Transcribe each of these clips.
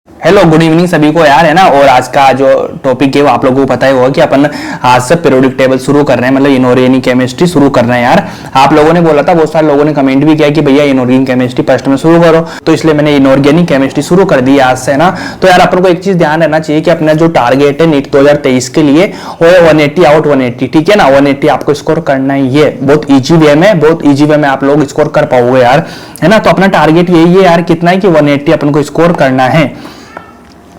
Hello good evening सभी को यार, है ना। और आज का जो टॉपिक है वो आप लोगों को पता ही होगा कि अपन आज से पीरियोडिक टेबल शुरू कर रहे हैं, मतलब इनऑर्गेनिक केमिस्ट्री शुरू कर रहे हैं यार। आप लोगों ने बोला था, बहुत सारे लोगों ने कमेंट भी किया कि भैया इनऑर्गेनिक केमिस्ट्री फर्स्ट में शुरू करो, तो इसलिए मैंने इनऑर्गेनिक केमिस्ट्री शुरू कर दी आज से, है ना। तो यार अपन को एक चीज ध्यान रखना चाहिए कि अपना जो टारगेट है नीट 2023 के लिए वो है 180 आउट 180, ठीक है ना। 180 आपको स्कोर करना ही है, बहुत ईजी वे में, बहुत ईजी वे में आप लोग स्कोर कर पाओगे यार, है ना। तो अपना टारगेट यही है यार, कितना है कि 180 अपन को स्कोर करना है।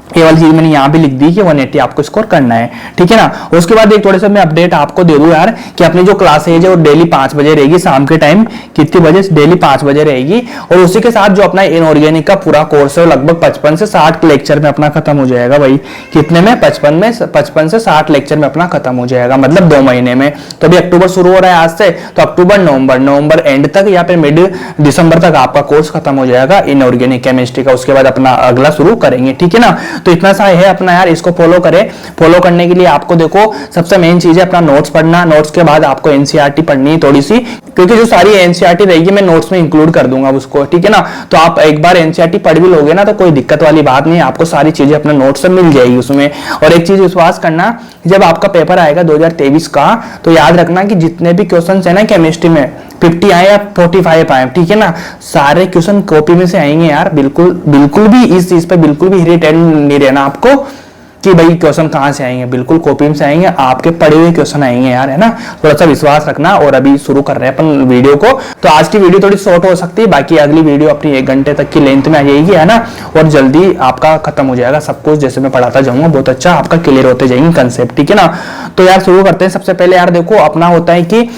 ये वाली चीज मैंने यहाँ भी लिख दी कि 180 आपको स्कोर करना है, ठीक है ना। उसके बाद एक थोड़े से मैं अपडेट आपको दे दूं यार कि अपनी जो क्लासेज है वो डेली 5 बजे रहेगी, शाम के टाइम कितने बजे, डेली 5 बजे रहेगी। और उसी के साथ जो अपना इनऑर्गेनिक का पूरा कोर्स है वो लगभग 55 से 60 लेक्चर में अपना खत्म हो जाएगा भाई। कितने में? 55 से 60 लेक्चर में अपना खत्म हो जाएगा, मतलब 2 महीने में। तो अभी अक्टूबर शुरू हो रहा है आज से, तो अक्टूबर नवंबर एंड तक या फिर मिड दिसंबर तक आपका कोर्स खत्म हो जाएगा इनऑर्गेनिक केमिस्ट्री का। उसके बाद अपना अगला शुरू करेंगे, ठीक है ना। तो इतना सा है अपना यार, इसको फॉलो करें। फॉलो करने के लिए आपको देखो सबसे मेन चीज है अपना नोट्स पढ़ना। नोट्स के बाद आपको एनसीईआरटी पढ़नी है थोड़ी सी, क्योंकि जो सारी एनसीईआरटी रहेगी मैं नोट्स में इंक्लूड कर दूंगा उसको, ठीक है ना। तो आप एक बार एनसीईआरटी पढ़ भी लोगे ना तो कोई दिक्कत वाली बात नहीं है, आपको सारी चीजें अपने नोट्स से मिल जाएगी उसमें। और एक चीज विश्वास करना, जब आपका पेपर आएगा 2023 का, तो याद रखना कि जितने भी क्वेश्चन है ना केमिस्ट्री में 50 आए या 45 आए, ठीक है ना, सारे क्वेश्चन कॉपी में से आएंगे यार। बिल्कुल भी इस चीज पे बिल्कुल भी इरिटेट नहीं रहना आपको कि भाई क्वेश्चन कहां से आएंगे, बिल्कुल कॉपी में से आएंगे, आपके पढ़े हुए क्वेश्चन आएंगे यार, है ना। थोड़ा सा विश्वास रखना। और अभी शुरू कर रहे हैं अपन वीडियो को, तो आज की वीडियो थोड़ी शॉर्ट हो सकती है, बाकी अगली वीडियो अपनी 1 घंटे तक की लेंथ में आ जाएगी, है ना। और जल्दी आपका खत्म हो जाएगा सब कुछ, जैसे मैं पढ़ाता जाऊंगा बहुत अच्छा आपका क्लियर होते जाएंगे कंसेप्ट, ठीक है ना। तो यार शुरू करते हैं। सबसे पहले यार देखो अपना होता है कि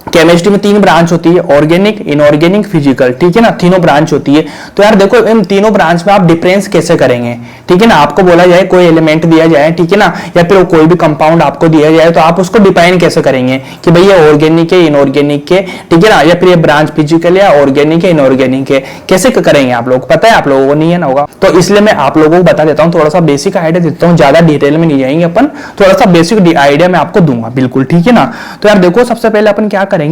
केमिस्ट्री में 3 ब्रांच होती है, ऑर्गेनिक, इनऑर्गेनिक, फिजिकल, ठीक है ना। तीनों ब्रांच होती है। तो यार देखो इन तीनों ब्रांच में आप डिफरेंस कैसे करेंगे, ठीक है ना। आपको बोला जाए कोई एलिमेंट दिया जाए, ठीक है ना, या फिर कोई भी कंपाउंड आपको दिया जाए, तो आप उसको डिफाइन कैसे करेंगे कि भाई ये ऑर्गेनिक है, इनऑर्गेनिक है, ठीक है ना, या फिर ये ब्रांच फिजिकल या ऑर्गेनिक है, इनऑर्गेनिक है, कैसे करेंगे आप लोग, पता है आप लोगों को? नहीं है ना होगा। तो इसलिए मैं आप लोगों को बता देता हूँ, थोड़ा सा बेसिक आइडिया देता हूँ, ज्यादा डिटेल में नहीं जाएंगे अपन, थोड़ा सा बेसिक आइडिया मैं आपको दूंगा, बिल्कुल, ठीक है ना। तो यार देखो सबसे पहले अपन क्या करेंगे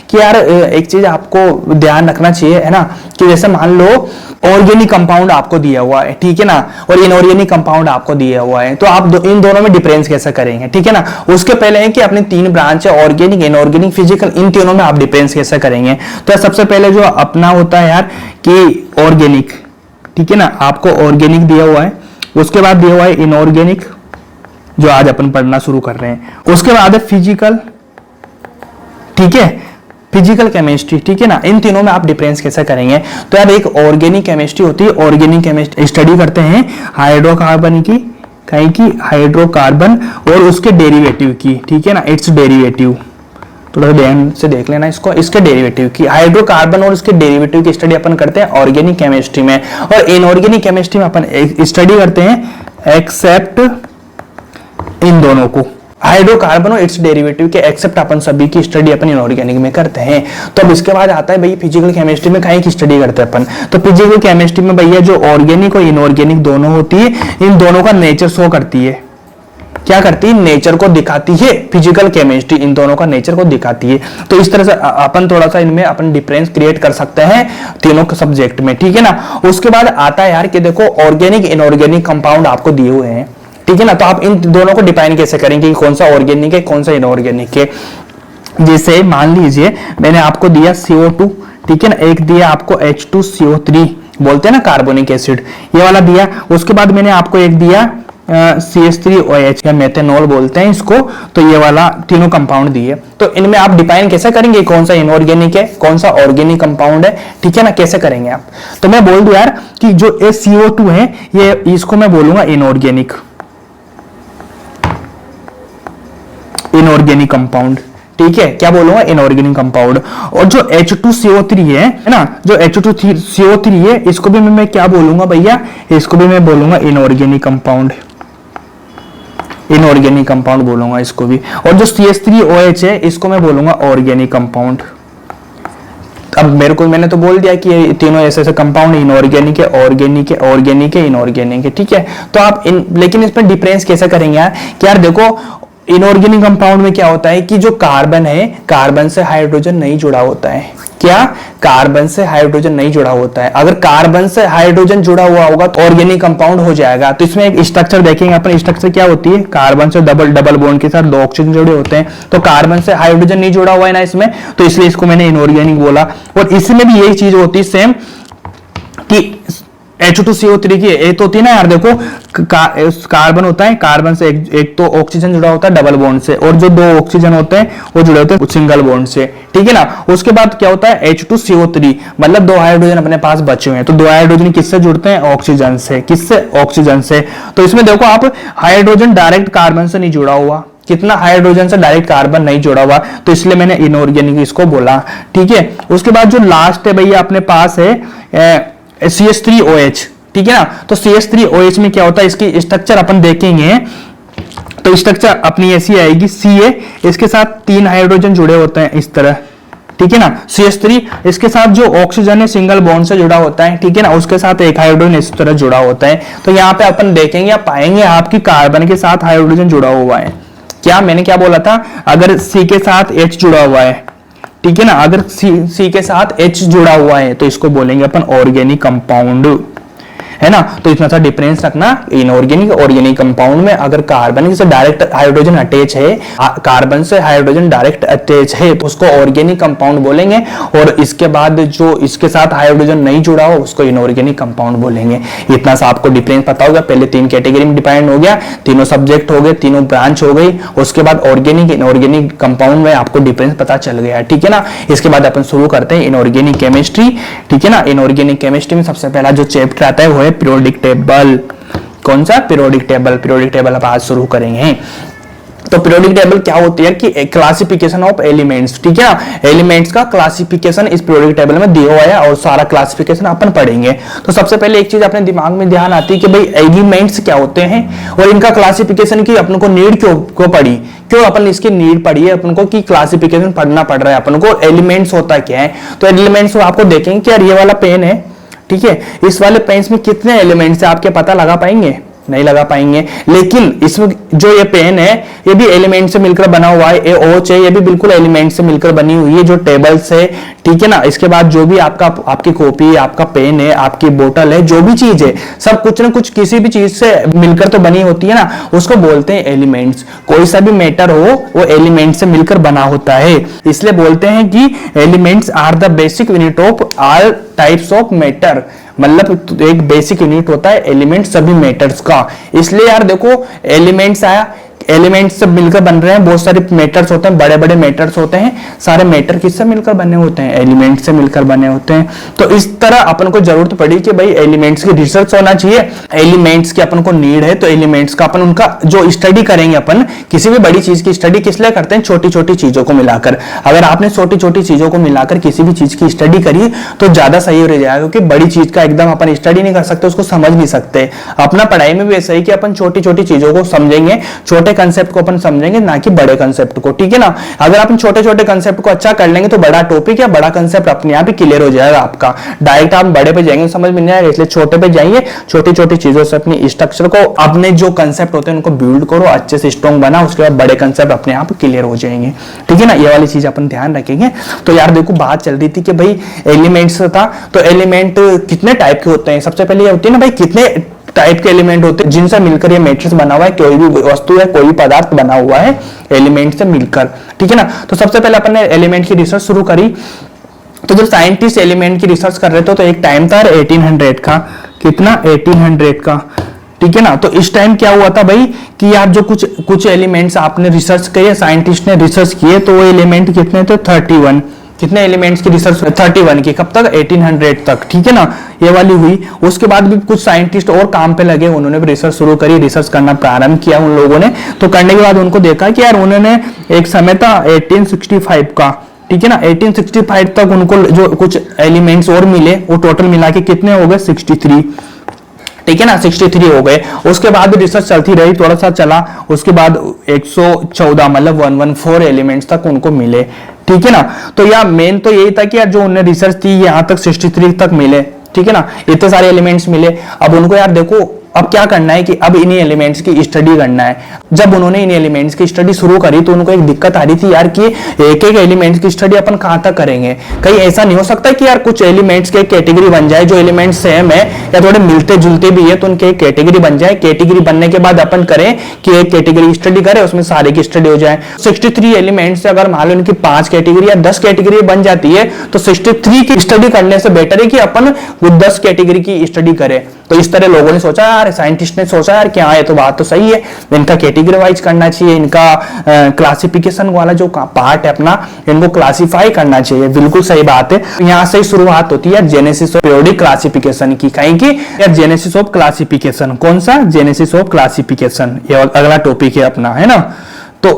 कि यार एक चीज आपको ध्यान रखना चाहिए, है ना, कि जैसे मान लो ऑर्गेनिक कंपाउंड आपको दिया हुआ है, ठीक है ना, और इनऑर्गेनिक कंपाउंड आपको दिया हुआ है, तो आप इन दोनों में डिफरेंस कैसे करेंगे, ठीक है ना। उसके पहले है कि अपने 3 ब्रांच है, ऑर्गेनिक, इनऑर्गेनिक, फिजिकल, इन तीनों में आप डिफरेंस कैसे करेंगे। तो सबसे पहले जो अपना होता है यार कि ऑर्गेनिक, ठीक है ना, आपको ऑर्गेनिक दिया हुआ है। उसके बाद दिया हुआ है इनऑर्गेनिक, जो आज अपन पढ़ना शुरू कर रहे हैं। उसके बाद है फिजिकल, ठीक है, फिजिकल केमिस्ट्री, ठीक है ना। इन तीनों में आप डिफरेंस कैसे करेंगे। तो यार एक ऑर्गेनिक केमिस्ट्री होती है, ऑर्गेनिक केमिस्ट्री स्टडी करते हैं हाइड्रोकार्बन की, कहीं की हाइड्रोकार्बन और उसके डेरिवेटिव की, ठीक है ना, इट्स डेरिवेटिव। थोड़ा ध्यान से देख लेना इसको, इसके डेरिवेटिव की, हाइड्रोकार्बन और उसके डेरिवेटिव की स्टडी अपन करते हैं ऑर्गेनिक केमिस्ट्री में। और इनऑर्गेनिक केमिस्ट्री में अपन स्टडी करते हैं एक्सेप्ट इन दोनों को, हाइड्रोकार्बन और इट्स डेरिवेटिव के एक्सेप्ट अपन सभी की स्टडी अपन इनऑर्गेनिक में करते हैं। तो अब इसके बाद आता है भैया फिजिकल केमिस्ट्री में कहीं की स्टडी करते हैं अपन। तो फिजिकल केमिस्ट्री में भैया जो ऑर्गेनिक और इनऑर्गेनिक दोनों होती है, इन दोनों का नेचर शो करती है। क्या करती है? नेचर को दिखाती है। फिजिकल केमिस्ट्री इन दोनों का नेचर को दिखाती है। तो इस तरह से अपन थोड़ा सा इनमें अपन डिफरेंस क्रिएट कर सकते हैं तीनों के सब्जेक्ट में, ठीक है ना। उसके बाद आता है यार कि देखो ऑर्गेनिक, इनऑर्गेनिक कंपाउंड आपको दिए हुए हैं, ठीक है ना। तो आप इन दोनों को डिफाइन कैसे करेंगे कि कौन सा ऑर्गेनिक है, कौन सा इनऑर्गेनिक है। जैसे मान लीजिए मैंने आपको दिया CO2, ठीक है ना, एक दिया आपको H2CO3 बोलते हैं ना कार्बोनिक एसिड, ये वाला दिया। उसके बाद मैंने आपको एक दिया CH3OH या मेथेनॉल बोलते हैं इसको, तो ये वाला तीनों कंपाउंड दिए। तो इनमें आप डिफाइन कैसे करेंगे कौन सा इनऑर्गेनिक है, कौन सा ऑर्गेनिक कंपाउंड है, ठीक है ना, कैसे करेंगे आप। तो मैं बोल दूं यार कि जो CO2 है ये इसको मैं बोलूंगा इनऑर्गेनिक, इनऑर्गेनिक कंपाउंड, ठीक है, क्या बोलूंगा, इनऑर्गेनिक कंपाउंड। और जो H2CO3 है ना, जो H2CO3 है इसको भी मैं क्या बोलूंगा भैया, इसको भी मैं बोलूंगा इनऑर्गेनिक कंपाउंड, इनऑर्गेनिक कंपाउंड बोलूंगा इसको भी। और जो CH3OH है इसको मैं बोलूंगा ऑर्गेनिक कंपाउंड। अब मैंने तो बोल दिया कि ये तीनों ऐसे कंपाउंड इनऑर्गेनिक है, ऑर्गेनिक है, ऑर्गेनिक है, इनऑर्गेनिक है, ठीक है। तो आप लेकिन इसमें डिफरेंस कैसे करेंगे यार कि यार देखो इनऑर्गेनिक कंपाउंड में क्या होता है कि जो कार्बन है, कार्बन से हाइड्रोजन नहीं जुड़ा होता है, क्या कार्बन से हाइड्रोजन नहीं जुड़ा होता है। अगर कार्बन से हाइड्रोजन जुड़ा हुआ होगा तो ऑर्गेनिक कंपाउंड हो जाएगा। तो इसमें एक स्ट्रक्चर देखेंगे अपन, स्ट्रक्चर क्या होती है, कार्बन से डबल बॉन्ड के साथ 2 ऑक्सीजन जुड़े होते हैं, तो कार्बन से हाइड्रोजन नहीं जुड़ा हुआ है ना इसमें, तो इसलिए इसको मैंने इनऑर्गेनिक बोला। और इसमें भी यही चीज होती है सेम कि H2CO3 की एक तो होती है ना यार, देखो कार्बन होता है, कार्बन से एक तो ऑक्सीजन जुड़ा होता है डबल बॉन्ड से, और जो 2 ऑक्सीजन होते हैं वो जुड़े होते हैं सिंगल बॉन्ड से, ठीक है ना। उसके बाद क्या होता है H2CO3, मतलब 2 हाइड्रोजन अपने पास बचे हुए हैं, तो 2 हाइड्रोजन किससे जुड़ते हैं, ऑक्सीजन से। किससे, ऑक्सीजन से। तो इसमें देखो आप, हाइड्रोजन डायरेक्ट कार्बन से नहीं जुड़ा हुआ, कितना हाइड्रोजन से डायरेक्ट कार्बन नहीं जुड़ा हुआ, तो इसलिए मैंने इनऑर्गेनिक इसको बोला, ठीक है। उसके बाद जो लास्ट है भैया अपने पास है CH3OH, ठीक है ना। तो CH3OH में क्या होता है, इसकी स्ट्रक्चर अपन देखेंगे तो स्ट्रक्चर अपनी ऐसी आएगी, Ca इसके साथ 3 हाइड्रोजन जुड़े होते हैं इस तरह, ठीक है ना। CH3 इसके साथ जो ऑक्सीजन है सिंगल बॉन्ड से जुड़ा होता है, ठीक है ना, उसके साथ एक हाइड्रोजन इस तरह जुड़ा होता है। तो यहाँ पे अपन देखेंगे, आप पाएंगे आपकी कार्बन के साथ हाइड्रोजन जुड़ा हुआ है। क्या मैंने क्या बोला था, अगर C के साथ H जुड़ा हुआ है, ठीक है ना, अगर C के साथ H जुड़ा हुआ है तो इसको बोलेंगे अपन ऑर्गेनिक कंपाउंड, है ना। तो इतना सा डिफरेंस रखना, इनऑर्गेनिक ऑर्गेनिक कंपाउंड में अगर कार्बन से डायरेक्ट हाइड्रोजन अटैच है, कार्बन से हाइड्रोजन डायरेक्ट अटैच है तो उसको ऑर्गेनिक कंपाउंड बोलेंगे, और इसके बाद जो इसके साथ हाइड्रोजन नहीं जुड़ा हो उसको इनऑर्गेनिक कंपाउंड बोलेंगे। इतना सा आपको डिफरेंस पता होगा। पहले 3 कैटेगरी में डिफाइंड हो गया, तीनों सब्जेक्ट हो गए, तीनों ब्रांच हो गई, उसके बाद ऑर्गेनिक इनऑर्गेनिक कंपाउंड में आपको डिफरेंस पता चल गया, ठीक है ना। इसके बाद अपन शुरू करते हैं इनऑर्गेनिक केमिस्ट्री, ठीक है ना। इनऑर्गेनिक केमिस्ट्री में सबसे पहला जो चैप्टर आता है वो है पीरियोडिक टेबल। कौन सा, पीरियोडिक टेबल। पीरियोडिक टेबल अब आज शुरू करेंगे। तो पीरियोडिक टेबल क्या होती है कि क्लासिफिकेशन ऑफ एलिमेंट्स, ठीक है ना। एलिमेंट्स का क्लासिफिकेशन इस पीरियोडिक टेबल में दिया हुआ है और सारा क्लासिफिकेशन अपन पढ़ेंगे। तो सबसे पहले एक चीज अपने दिमाग में ध्यान आती है कि भाई एलिमेंट्स क्या होते हैं और इनका क्लासिफिकेशन की अपन को नीड क्यों पड़ी, क्यों अपन इसकी नीड पड़ी है अपन को कि क्लासिफिकेशन पढ़ना पड़ रहा है अपन को। एलिमेंट्स होता क्या है, तो एलिमेंट्स आपको देखेंगे कि यार ये वाला पेन है, ठीक है, इस वाले पेन में कितने एलिमेंट्स है आपके पता लगा पाएंगे, नहीं लगा पाएंगे। लेकिन इसमें जो ये पेन है ये भी एलिमेंट से मिलकर बना हुआ है, ये ओच है, ये भी बिल्कुल एलिमेंट से मिलकर बनी हुई है, जो टेबल्स है, ठीक है ना। इसके बाद जो भी आपकी कॉपी, आपका पेन है, आपकी बोतल है, जो भी चीज है सब कुछ ना कुछ किसी भी चीज से मिलकर तो बनी होती है ना, उसको बोलते हैं एलिमेंट्स। कोई सा भी मैटर हो वो एलिमेंट से मिलकर बना होता है, इसलिए बोलते हैं कि elements are the basic unit of all types of matter. मतलब एक बेसिक यूनिट होता है एलिमेंट सभी मैटर्स का। इसलिए यार देखो एलिमेंट्स आया, एलिमेंट्स सब मिलकर बन रहे हैं, बहुत सारे मैटर्स होते हैं, बड़े बड़े मैटर्स होते हैं, सारे मैटर किससे मिलकर बने होते हैं, एलिमेंट से मिलकर बने होते हैं। तो इस तरह अपन को जरूरत पड़ी कि भाई एलिमेंट्स की रिसर्च होना चाहिए, एलिमेंट्स की अपन को नीड है, तो एलिमेंट्स का अपन उनका जो स्टडी करेंगे, अपन किसी भी बड़ी चीज की स्टडी किस लिए करते हैं, छोटी छोटी चीजों को मिलाकर। अगर आपने छोटी छोटी चीजों को मिलाकर किसी भी चीज की स्टडी करी तो ज्यादा सही रह जाएगा, क्योंकि बड़ी चीज का एकदम अपन स्टडी नहीं कर सकते, उसको समझ नहीं सकते। अपना पढ़ाई में भी ऐसा ही कि अपन छोटी छोटी चीजों को समझेंगे, छोटे कंसेप्ट को अपन समझेंगे, ना कि बड़े कंसेप्ट को, ठीक है ना। अगर अपन छोटे छोटे कंसेप्ट को अच्छा कर लेंगे तो बड़ा टॉपिक या बड़ा कंसेप्ट अपने आप ही क्लियर हो जाएगा आपका। डायरेक्ट आप बड़े पे जाएंगे समझ में नहीं आएगा, इसलिए छोटे पे जाइए, छोटी छोटी चीजों से अपनी स्ट्रक्चर को, अपने जो कंसेप्ट होते हैं उनको बिल्ड करो, अच्छे से स्ट्रॉन्ग बना, उसके बाद बड़े कंसेप्ट अपने आप क्लियर हो जाएंगे, ठीक है ना। ये वाली चीज अपन ध्यान रखेंगे। तो यार देखो बात चल रही थी कि भाई एलिमेंट्स था, तो एलिमेंट कितने टाइप के होते हैं। सबसे पहले ये होती है ना भाई कितने टाइप के एलिमेंट होते हैं जिनसे मिलकर ये मैट्रिक्स बना हुआ है, कोई भी वस्तु है, कोई भी पदार्थ बना हुआ है एलिमेंट से मिलकर, ठीक है ना। तो सबसे पहले अपन ने एलिमेंट की रिसर्च शुरू करी। तो जब साइंटिस्ट एलिमेंट की रिसर्च कर रहे थे तो एक टाइम था 1800 का, कितना 1800 का, ठीक है ना। तो इस टाइम क्या हुआ था भाई कि यार जो कुछ एलिमेंट्स आपने रिसर्च किए, साइंटिस्ट ने रिसर्च किए, तो वो एलिमेंट कितने थे 31, कितने एलिमेंट्स की रिसर्च 31 की, कब तक 1800 तक, ठीक है ना, ये वाली हुई। उसके बाद भी कुछ साइंटिस्ट और काम पे लगे, उन्होंने भी रिसर्च शुरू करी, रिसर्च करना प्रारंभ किया उन लोगों ने। तो करने के बाद उनको देखा कि यार उन्होंने एक समय था 1865 का, ठीक है ना, 1865 तक उनको जो कुछ एलिमेंट्स और मिले, वो टोटल मिला के कितने हो गए 63, ठीक है ना, 63 हो गए। उसके बाद भी रिसर्च चलती रही, थोड़ा सा चला, उसके बाद 114 मतलब 114 एलिमेंट्स तक उनको मिले, ठीक है ना। तो यार मेन तो यही था कि यार जो उन्होंने रिसर्च थी यहाँ तक 63 तक मिले, ठीक है ना, इतने सारे एलिमेंट्स मिले। अब उनको यार देखो अब क्या करना है कि अब इन्हीं एलिमेंट्स की स्टडी करना है। जब उन्होंने इन एलिमेंट्स की स्टडी शुरू करी तो उनको एक दिक्कत आ रही थी यार कि एक एक एलिमेंट्स की स्टडी अपन कहां तक करेंगे, कहीं ऐसा नहीं हो सकता कि यार कुछ एलिमेंट्स की कैटेगरी बन जाए, जो एलिमेंट्स सेम है या थोड़े मिलते जुलते भी है तो उनकी एक कैटेगरी बन जाए, कैटेगरी बनने के बाद अपन करें कि एक कैटेगरी स्टडी करें, उसमें सारे की स्टडी हो जाए। 63 एलिमेंट्स से अगर मान लो इनकी 5 कैटेगरी या 10 कैटेगरी बन जाती है तो 63 की स्टडी करने से बेटर है कि अपन 10 कैटेगरी की स्टडी करें। तो इस तरह लोगों ने सोचा यार, साइंटिस्ट ने सोचा यार कि हाँ ये तो बात तो सही है, इनका कैटेगरी वाइज करना चाहिए, इनका क्लासिफिकेशन वाला जो पार्ट है अपना इनको क्लासिफाई करना चाहिए। बिल्कुल सही बात है। यहाँ से शुरुआत होती है जेनेसिस ऑफ पीरियोडिक क्लासिफिकेशन की। कहीं की यार जेनेसिस ऑफ क्लासिफिकेशन, कौन सा? जेनेसिस ऑफ क्लासिफिकेशन, ये अगला टॉपिक है अपना, है ना। तो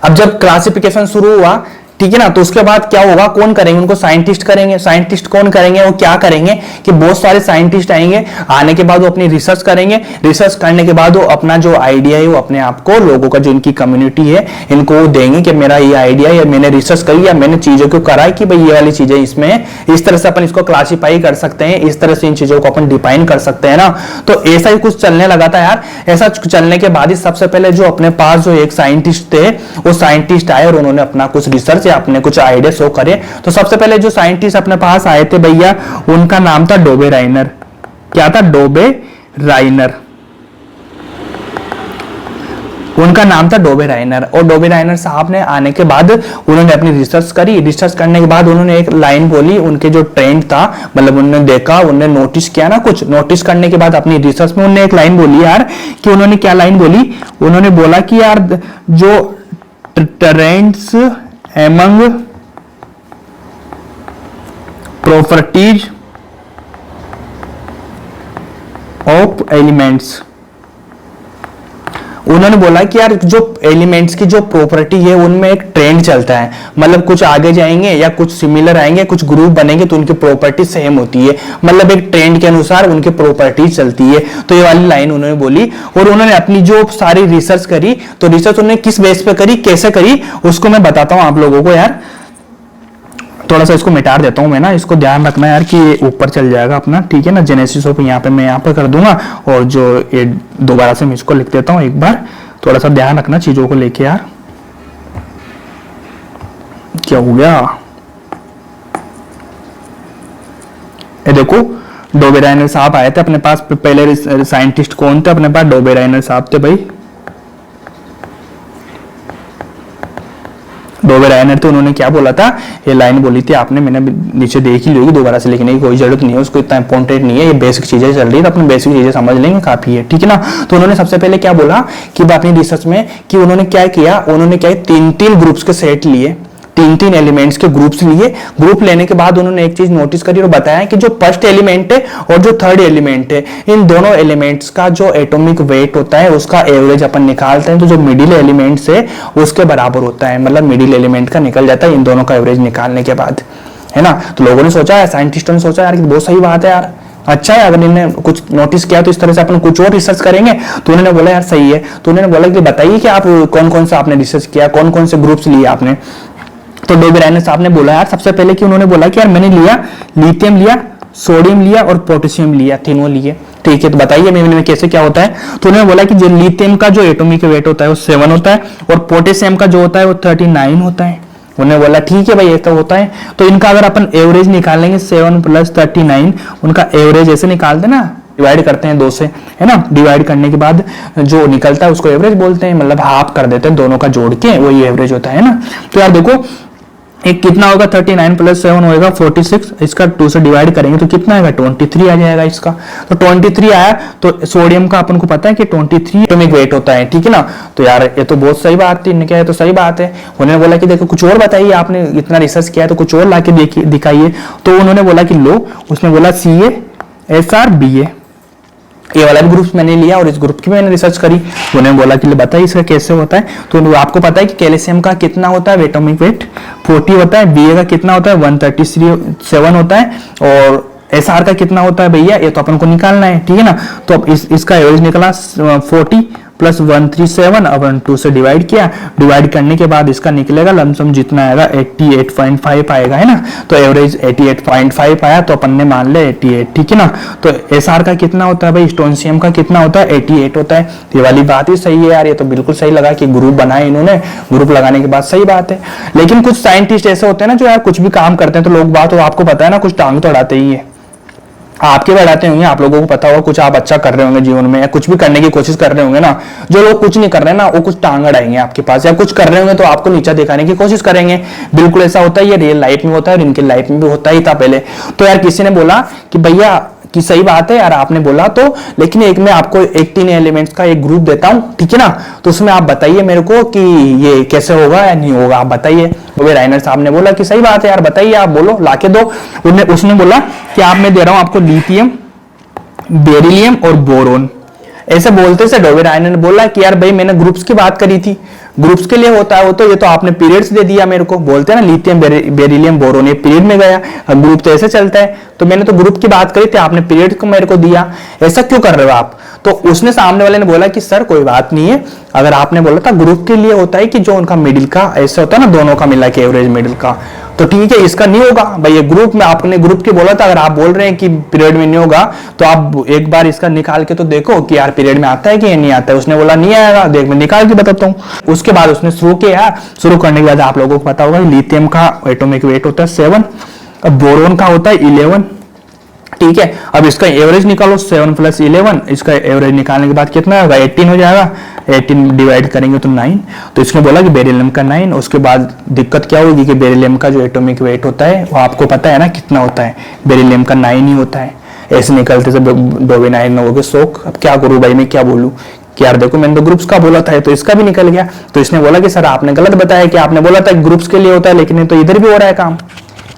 अब जब क्लासिफिकेशन शुरू हुआ, ठीक है ना, तो उसके बाद क्या होगा, कौन करेंगे उनको? साइंटिस्ट करेंगे। साइंटिस्ट कौन करेंगे? वो क्या करेंगे कि बहुत सारे साइंटिस्ट आएंगे, आने के बाद वो अपनी रिसर्च करेंगे, रिसर्च करने के बाद वो अपना जो आइडिया है वो अपने आप को लोगों का जो इनकी कम्युनिटी है इनको देंगे कि मेरा ये आइडिया है, मैंने रिसर्च करी या मैंने चीजों को करा है कि भाई ये वाली चीजें इसमें है, इस तरह से अपन इसको क्लासीफाई कर सकते हैं, इस तरह से इन चीजों को अपन डिफाइन कर सकते हैं ना। तो ऐसा ही कुछ चलने लगा था यार। ऐसा चलने के बाद ही सबसे पहले जो अपने पास जो एक साइंटिस्ट थे वो साइंटिस्ट आए और उन्होंने अपना कुछ रिसर्च या अपने कुछ आइडिया शो करे। तो सबसे पहले जो साइंटिस्ट अपने पास आए थे भैया, उनका नाम था डोबे राइनर। क्या था? डोबे राइनर। उनका नाम था डोबे राइनर। और डोबे राइनर साहब ने आने के बाद उन्होंने अपनी रिसर्च करी। रिसर्च करने के बाद उन्होंने एक लाइन बोली, उनके जो ट्रेंड था, मतलब उन्होंने देखा, उन्होंने नोटिस किया ना, कुछ नोटिस करने के बाद अपनी रिसर्च में उन्होंने एक लाइन बोली यार, कि उन्होंने क्या लाइन बोली? उन्होंने बोला कि यार जो trends among properties of elements, उन्होंने बोला कि यार जो एलिमेंट्स की जो प्रॉपर्टी है उनमें एक ट्रेंड चलता है, मतलब कुछ आगे जाएंगे या कुछ सिमिलर आएंगे, कुछ ग्रुप बनेंगे तो उनकी प्रॉपर्टी सेम होती है, मतलब एक ट्रेंड के अनुसार उनकी प्रॉपर्टी चलती है। तो ये वाली लाइन उन्होंने बोली। और उन्होंने अपनी जो सारी रिसर्च करी, तो रिसर्च उन्होंने किस बेस पे करी, कैसे करी, उसको मैं बताता हूं आप लोगों को यार। थोड़ा सा इसको मिटा देता हूं मैं ना, इसको ध्यान रखना यार कि ये ऊपर चल जाएगा अपना, ठीक है ना। जेनेसिस ऑफ यहाँ पे मैं यहाँ पे कर दूंगा, और जो ये दोबारा से मैं इसको लिख देता हूं एक बार। थोड़ा सा ध्यान रखना चीजों को लेके यार। क्या हो गया? ये देखो, डोबे राइनर साहब आए थे अपने पास। पहले साइंटिस्ट कौन थे अपने पास? डोबे राइनर साहब थे भाई। डोबे राइनर थे। उन्होंने क्या बोला था, ये लाइन बोली थी आपने, मैंने नीचे देख ही ली होगी, दोबारा से लिखने की कोई जरूरत नहीं है, उसको इतना इंपॉर्टेंट नहीं है, ये बेसिक चीजें चल रही है तो अपने बेसिक चीजें समझ लेंगे, काफी है, ठीक है ना। तो उन्होंने सबसे पहले क्या बोला कि अपनी रिसर्च में कि उन्होंने क्या किया, उन्होंने क्या 3-3 ग्रुप्स के सेट लिए, 3-3 एलिमेंट्स के ग्रुप्स लिए। ग्रुप लेने के बाद उन्होंने एक चीज नोटिस करी और बताया कि जो फर्स्ट एलिमेंट है और जो थर्ड एलिमेंट है, इन दोनों एलिमेंट्स का जो एटॉमिक वेट होता है उसका एवरेज अपन निकालते हैं, तो जो मिडिल एलिमेंट्स है उसके बराबर होता है, मतलब मिडिल एलिमेंट का निकल जाता है इन दोनों का एवरेज निकालने के बाद, है ना। तो लोगों ने सोचा है, साइंटिस्टों ने सोचा यार कि बहुत सही बात है यार, अच्छा है, अगर इन्होंने कुछ नोटिस किया तो इस तरह से अपन कुछ और रिसर्च करेंगे। तो उन्होंने बोला यार सही है। तो उन्होंने बोला कि बताइए कि आप कौन कौन सा आपने रिसर्च किया, कौन कौन से ग्रुप्स लिए आपने। तो डोबे राइनर साहब ने बोला यार, सबसे पहले कि उन्होंने बोला कि यार मैंने लिया लिथियम लिया, सोडियम लिया और पोटेशियम लिया, तीनों लिए, ठीक है। तो बताइए में कैसे क्या होता है। तो उन्होंने बोला कि जो लिथियम का जो एटॉमिक वेट होता है वो 7 होता है और पोटेशियम का जो होता है वो 39 होता है। उन्होंने बोला ठीक है भाई ऐसा होता है। तो इनका अगर अपन एवरेज निकालेंगे 7 + 39, उनका एवरेज ऐसे निकालते ना, डिवाइड करते हैं 2 से, है ना। डिवाइड करने के बाद जो निकलता है उसको एवरेज बोलते हैं, मतलब हाफ कर देते हैं दोनों का जोड़ के, वही एवरेज होता है ना। तो यार देखो एक कितना होगा, 39 + 7 होगा 46, इसका 2 से डिवाइड करेंगे तो कितना आएगा, 23 आ जाएगा इसका। तो 23 आया। तो सोडियम का अपन को पता है कि 23 एटॉमिक वेट होता है, ठीक है ना। तो यार ये तो बहुत सही बात थी, इन्होंने क्या है तो सही बात है। उन्होंने बोला कि देखो कुछ और बताइए, आपने इतना रिसर्च किया है तो कुछ और ला के दिखाइए। तो उन्होंने बोला कि लो, उसने बोला CaSrBa, ये वाला भी ग्रुप मैंने लिया और इस ग्रुप की मैंने रिसर्च करी। उन्होंने बोला कि बताइए इसका कैसे होता है। तो आपको पता है कि कैल्शियम का कितना होता है एटॉमिक वेट, 40 होता है। Ba का कितना होता है, 137 होता है। और Sr का कितना होता है भैया, ये तो अपन को निकालना है, ठीक है ना। तो अब इसका एवरेज निकला 40 प्लस 137 अपन 2 से डिवाइड किया, डिवाइड करने के बाद इसका निकलेगा लमसम जितना आएगा 88.5 आएगा, है ना। तो एवरेज 88.5 आया, तो अपन ने मान लिया 88, ठीक है ना। तो एसआर का कितना होता है भाई, स्टोनशियम का कितना होता है, 88 होता है। ये वाली बात ही सही है यार, ये तो बिल्कुल सही लगा कि ग्रुप बनाए इन्होंने, ग्रुप लगाने के बाद सही बात है। लेकिन कुछ साइंटिस्ट ऐसे होते हैं ना जो यार कुछ भी काम करते हैं तो लोग बात, तो आपको पता है ना, कुछ टांग तो अड़ाते ही है। आपके भी अड़ाते होंगे, आप लोगों को पता होगा, कुछ आप अच्छा कर रहे होंगे जीवन में या कुछ भी करने की कोशिश कर रहे होंगे ना, जो लोग कुछ नहीं कर रहे हैं ना वो कुछ टांग अड़ाएंगे आपके पास, या कुछ कर रहे होंगे तो आपको नीचा दिखाने की कोशिश करेंगे। बिल्कुल ऐसा होता है, ये रियल लाइफ में होता है और इनकी लाइफ में भी होता ही था पहले। तो यार किसी ने बोला कि भैया कि सही बात है यार आपने बोला तो, लेकिन एक मैं आपको 18 एलिमेंट्स का एक ग्रुप देता हूं, ठीक है ना, तो उसमें आप बताइए मेरे को कि ये कैसे होगा या नहीं होगा, आप बताइए। तो राइनर साहब ने बोला कि सही बात है यार, बताइए, आप बोलो, लाके दो। उसने बोला कि आप मैं दे रहा हूं आपको लिथियम, बेरिलियम और बोरोन। ऐसे बोलते से डोबे रायनर ने बोला कि यार भाई मैंने ग्रुप्स की बात करी थी, ग्रुप्स के लिए होता है वो, तो ये तो आपने पीरियड्स दे दिया मेरे को। बोलते हैं ना लिथियम बेरिलियम बोरोन, ये पीरियड में गया, ग्रुप तो ऐसे चलता है, तो मैंने तो ग्रुप की बात करी थी, आपने पीरियड को मेरे को दिया, ऐसा क्यों कर रहे हो आप। तो उसने सामने वाले ने बोला कि सर कोई बात नहीं है, अगर आपने बोला था ग्रुप के लिए होता है कि जो उनका मिडिल का ऐसा होता है ना, दोनों का मिला के एवरेज मिडिल का, तो ठीक है, इसका नहीं होगा भाई, ये ग्रुप में आपने ग्रुप के बोला था, अगर आप बोल रहे हैं कि पीरियड में नहीं होगा तो आप एक बार इसका निकाल के तो देखो कि यार पीरियड में आता है कि नहीं आता है। उसने बोला नहीं आएगा, देख मैं निकाल के बताता हूँ। उसके बाद उसने शुरू किया, शुरू करने के बाद आप लोगों को पता होगा लिथियम का एटॉमिक वेट होता है 7, अब बोरोन का होता है 11, ठीक है। अब इसका एवरेज निकालो, 7 + 11, इसका एवरेज निकालने के बाद कितना होगा, 18 हो जाएगा, 18 डिवाइड करेंगे तो 9। तो इसने बोला कि बेरिलियम का 9। उसके बाद दिक्कत क्या होगी कि बेरिलियम का जो एटॉमिक वेट होता है वो आपको पता है ना कितना होता है, बेरिलियम का 9 ही होता है। ऐसे निकलते से डोबे 9 हो गए शौक। अब क्या करूं भाई, मैं क्या बोलूं कि यार देखो मैंने तो ग्रुप्स का बोला था, तो इसका भी निकल गया। तो इसने बोला कि सर आपने गलत बताया, कि आपने बोला था ग्रुप्स के लिए होता है, लेकिन तो इधर भी हो रहा है काम,